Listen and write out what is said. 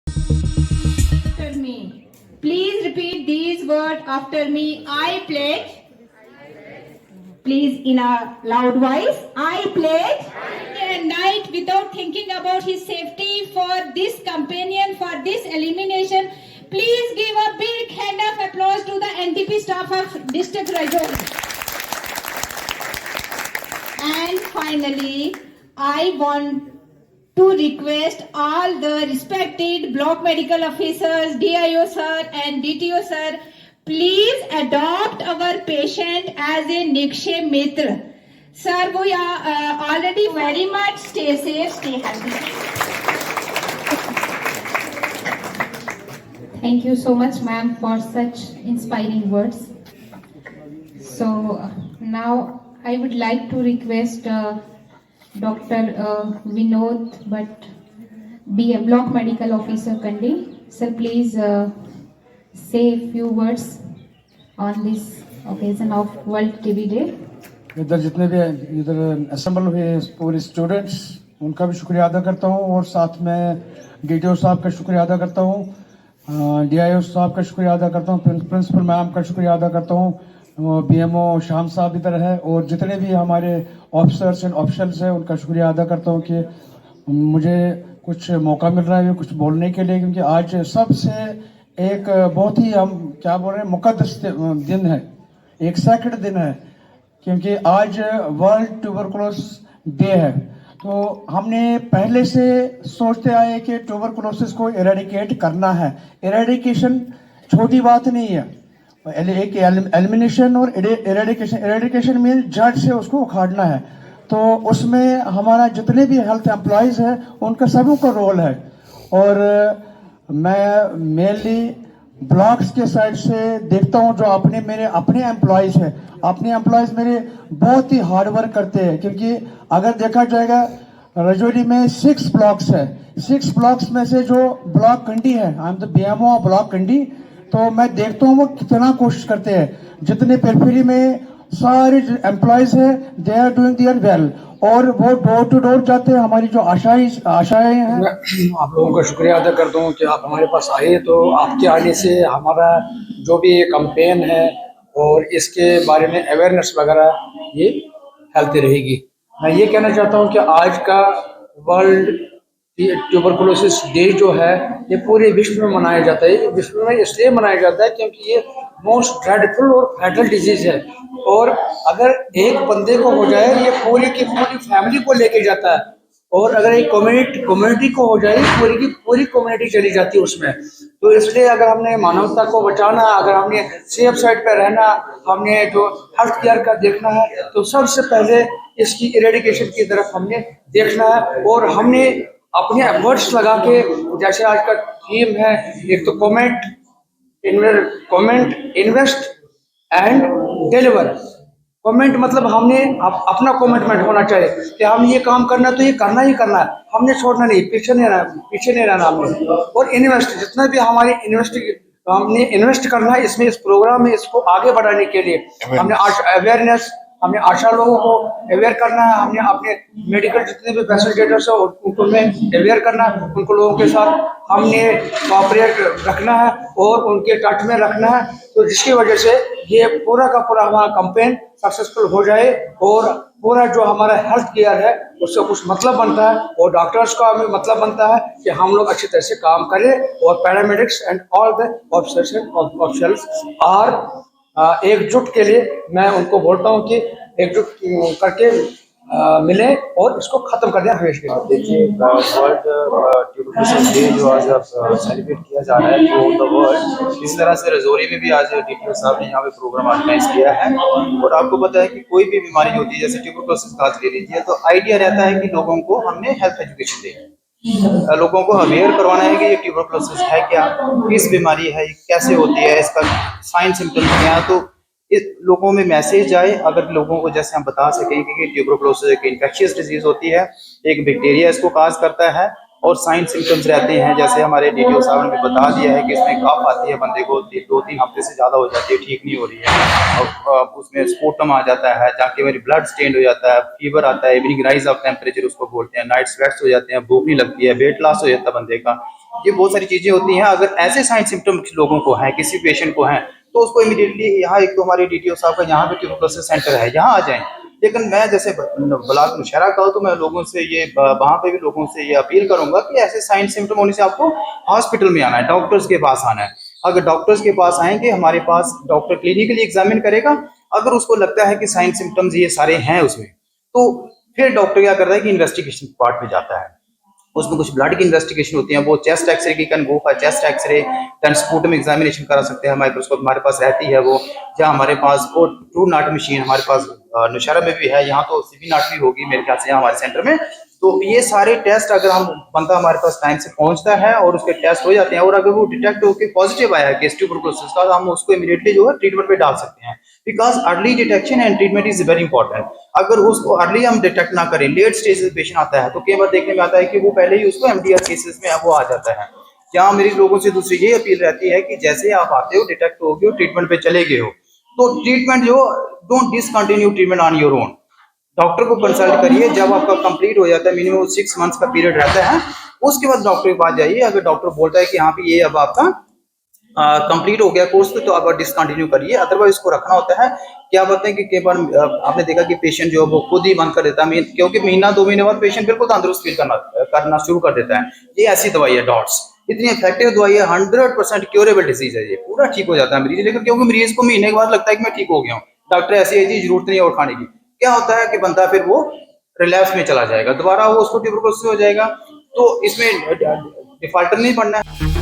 After me. Please repeat these words after me. I pledge. Please in a loud voice. I pledge. Day and night without thinking about his safety for this companion, for this elimination. Please give a big hand of applause to the NTP staff of District Rajouri. And finally, I want to request all the respected block medical officers, DIO sir and DTO sir, please adopt our patient as a Nikshay Mitra. Sir, we are already very much stay safe, stay healthy. Thank you so much, ma'am, for such inspiring words. So now I would like to request Dr. Vinod Bhatt, be a block medical officer, Kandi. Sir, please say a few words on this occasion of World TB Day. इधर जितने भी इधर assemble हुए पूरे students, उनका भी शुक्रिया अदा करता हूँ और साथ में डीटीओ साहब का शुक्रिया अदा करता हूँ, डीआईओ साहब का शुक्रिया अदा करता हूँ, प्रिंसिपल मैम का शुक्रिया अदा करता हूँ, बीएमओ शाम साहब इधर है और जितने भी हमारे ऑफिसर्स एंड ऑफिशियल्स हैं उनका शुक्रिया अदा करता हूँ कि मुझे कुछ मौका मिल रहा है कुछ बोलने के लिए, क्योंकि आज सबसे एक बहुत ही हम क्या बोल रहे हैं मुकद्दस दिन है, एक सैक्रेड दिन है, क्योंकि आज वर्ल्ड ट्यूबरकुलोसिस डे है। तो हमने पहले से सोचते आए कि ट्यूबरकुलोसिस को इरेडिकेट करना है। इरेडिकेशन छोटी बात नहीं है, एक एलिमिनेशन और इरेडिकेशन मीन जड़ से उसको उखाड़ना है। तो उसमें हमारा जितने भी हेल्थ एम्प्लॉयज है उनका सबों का रोल है। और मैं मेनली ब्लॉक्स के साइड से देखता हूं जो मेरे अपने एम्प्लॉयज है, अपने एम्प्लॉयज मेरे बहुत ही हार्ड वर्क करते हैं, क्योंकि अगर देखा जाएगा राजौरी में 6 ब्लॉक्स है, 6 ब्लॉक्स में से जो ब्लॉक कंडी है, I am the BMO block Kandi, तो मैं देखता हूँ वो कितना कोशिश करते हैं। जितने पेरिफेरी में सारे एम्प्लॉयज है they are doing their well, और वो डोर टू डोर जाते हैं। हमारी जो आशाएं हैं, मैं आप लोगों का शुक्रिया अदा करता हूँ कि आप हमारे पास आए। तो आपके आने से हमारा जो भी कैंपेन है और इसके बारे में अवेयरनेस वगैरह ये फैलती रहेगी। मैं ये कहना चाहता हूँ कि आज का वर्ल्ड ट्यूबरकुलोसिस डे जो है ये पूरे विश्व में मनाया जाता है। विश्व में इसलिए मनाया जाता है क्योंकि ये मोस्ट ड्रेडफुल और फैटल डिजीज है, और अगर एक बंदे को हो जाए ये पूरी की पूरी फैमिली को लेके जाता है, और अगर एक कम्युनिटी को हो जाए पूरी की पूरी कम्युनिटी चली जाती है उसमें। तो इसलिए अगर हमने मानवता को बचाना, अगर हमने सेफ साइड पे रहना, हमने जो हेल्थ केयर का देखना है, तो सबसे पहले इसकी इरेडिकेशन की तरफ हमने देखना है। और हमने अपने एफर्ट्स लगा के, जैसे आज का थीम है, एक तो comment, invest and deliver. Comment मतलब हमने अपना कमिटमेंट होना चाहिए कि हम ये काम करना है तो ये करना ही करना है, हमने छोड़ना नहीं, पीछे नहीं रहना हमने। और इन्वेस्ट, जितना भी हमारे हमने इन्वेस्ट करना है इसमें, इस प्रोग्राम में, इसको आगे बढ़ाने के लिए हमने अवेयरनेस, हमने आशा लोगों को अवेयर करना है, हमने अपने मेडिकल जितने भी फैसिलिटेटर्स है उनको में अवेयर करना है, उनको लोगों के साथ हमने कोऑपरेट रखना है और उनके टच में रखना है। तो जिसकी वजह से ये पूरा का पूरा हमारा कैंपेन सक्सेसफुल हो जाए और पूरा जो हमारा हेल्थ केयर है उससे कुछ मतलब बनता है, और डॉक्टर्स का भी मतलब बनता है कि हम लोग अच्छी तरह से काम करें। और paramedics and all the officers and officials are एकजुट के लिए मैं उनको बोलता हूँ कि एकजुट करके मिले और इसको खत्म कर दें हमेशा। देखिए, वर्ल्ड ट्यूबरकुलोसिस डे जो आज सेलिब्रेट किया जा रहा है थ्रू द वर्ल्ड, इस तरह से राजौरी में भी आज डीटीओ साहब ने यहाँ पे प्रोग्राम ऑर्गेनाइज किया है। और आपको पता है कि कोई भी बीमारी होती है, जैसे ट्यूबरकुलोसिस का ले लीजिए, तो आइडिया रहता है कि लोगों को हमने हेल्थ एजुकेशन दें, लोगों को अवेयर करवाना है कि ये ट्यूबरकुलोसिस है क्या, किस बीमारी है, कैसे होती है, इसका साइन सिम्टम्स क्या है। तो इस लोगों में मैसेज आए, अगर लोगों को जैसे हम बता सकें कि ट्यूबरकुलोसिस एक इन्फेक्शियस डिजीज होती है, एक बैक्टीरिया इसको काज करता है, और साइन सिम्टम्स रहते हैं जैसे हमारे डीटीओ साहब ने बता दिया है कि इसमें कफ आती है, बंदे को 2-3 हफ्ते से ज़्यादा हो जाती है, ठीक नहीं हो रही है, और उसमें स्पोटम आ जाता है, जाके मेरी ब्लड स्टेन हो जाता है, फीवर आता है, इवनिंग राइज ऑफ टेम्परेचर उसको बोलते हैं, नाइट स्वेट्स हो जाते हैं, भूख नहीं लगती है, वेट लॉस हो जाता है बंदे का। ये बहुत सारी चीजें होती हैं। अगर ऐसे साइन सिम्टम लोगों को हैं, किसी पेशेंट को हैं, तो उसको इमीडिएटली यहाँ एक तो हमारी DTO साहब का यहाँ पे ट्यूबरकुलोसिस सेंटर है, यहाँ आ जाएं। लेकिन मैं जैसे ब्लॉक नौशहरा का हूं, तो मैं लोगों से ये वहाँ पे भी लोगों से ये अपील करूंगा कि ऐसे साइन सिम्टम होने से आपको हॉस्पिटल में आना है, डॉक्टर्स के पास आना है। अगर डॉक्टर्स के पास आएंगे, हमारे पास डॉक्टर क्लिनिकली एग्जामिन करेगा, अगर उसको लगता है कि साइन सिम्टम्स ये सारे हैं उसमें, तो फिर डॉक्टर क्या करता है कि इन्वेस्टिगेशन पार्ट में जाता है। उसमें कुछ ब्लड की इन्वेस्टिगेशन होती है, वो चेस्ट एक्सरे की, can go for chest X-ray, then sputum examination करा सकते हैं, माइक्रोस्कोप हमारे पास रहती है वो, या हमारे पास वो ट्रू नाट मशीन हमारे पास नौशहरा में भी है, यहाँ तो सीबी नाट भी होगी मेरे ख्याल से यहाँ हमारे सेंटर में। तो ये सारे टेस्ट अगर हम बंदा हमारे पास टाइम से पहुंचता है और उसके टेस्ट हो जाते हैं, और अगर वो डिटेक्ट होकर पॉजिटिव आया है केस ट्यूबरकुलोसिस का, तो हम उसको इमीडिएटली जो है ट्रीटमेंट पे डाल सकते हैं, because early detection and treatment is very important. अगर उसको अर्ली हम डिटेक्ट ना करें, लेट स्टेज में पेशेंट आता है, तो कई बार देखने में आता है कि वो पहले ही उसको MDR केसेस में वो आ जाता है। यहाँ मेरी लोगों से दूसरी ये अपील रहती है कि जैसे आप आते हो, डिटेक्ट हो गए हो, ट्रीटमेंट पे चले गए हो, तो ट्रीटमेंट जो don't discontinue treatment on your own, doctor को कंसल्ट करिए। जब आपका कंप्लीट हो जाता है, मिनिमम 6 मंथ्स का पीरियड रहता है, उसके बाद डॉक्टर के पास जाइए। अगर डॉक्टर बोलता है कि हाँ भी ये अब आपका कंप्लीट हो गया कोर्स, तो आप डिसकंटिन्यू करिए, अदरवाइज इसको रखना होता है। क्या बोलते हैं कि कई बार आपने देखा कि पेशेंट जो है वो खुद ही बंद कर देता है, क्योंकि महीना 2 महीने बाद पेशेंट बिल्कुल तंदुरुस्त फील करना शुरू कर देता है। ये ऐसी दवाई है डॉट्स, इतनी इफेक्टिव दवाई है, 100% क्योरेबल डिजीज है, ये पूरा ठीक हो जाता है मरीज। लेकिन क्योंकि मरीज को महीने के बाद लगता है कि मैं ठीक हो गया हूँ, डॉक्टर ऐसी है जी जरूरत नहीं और खाने की, क्या होता है कि बंदा फिर वो रिलैप्स में चला जाएगा, दोबारा वो उसको ट्यूबरकुलोसिस हो जाएगा। तो इसमें डिफॉल्टर नहीं बनना है।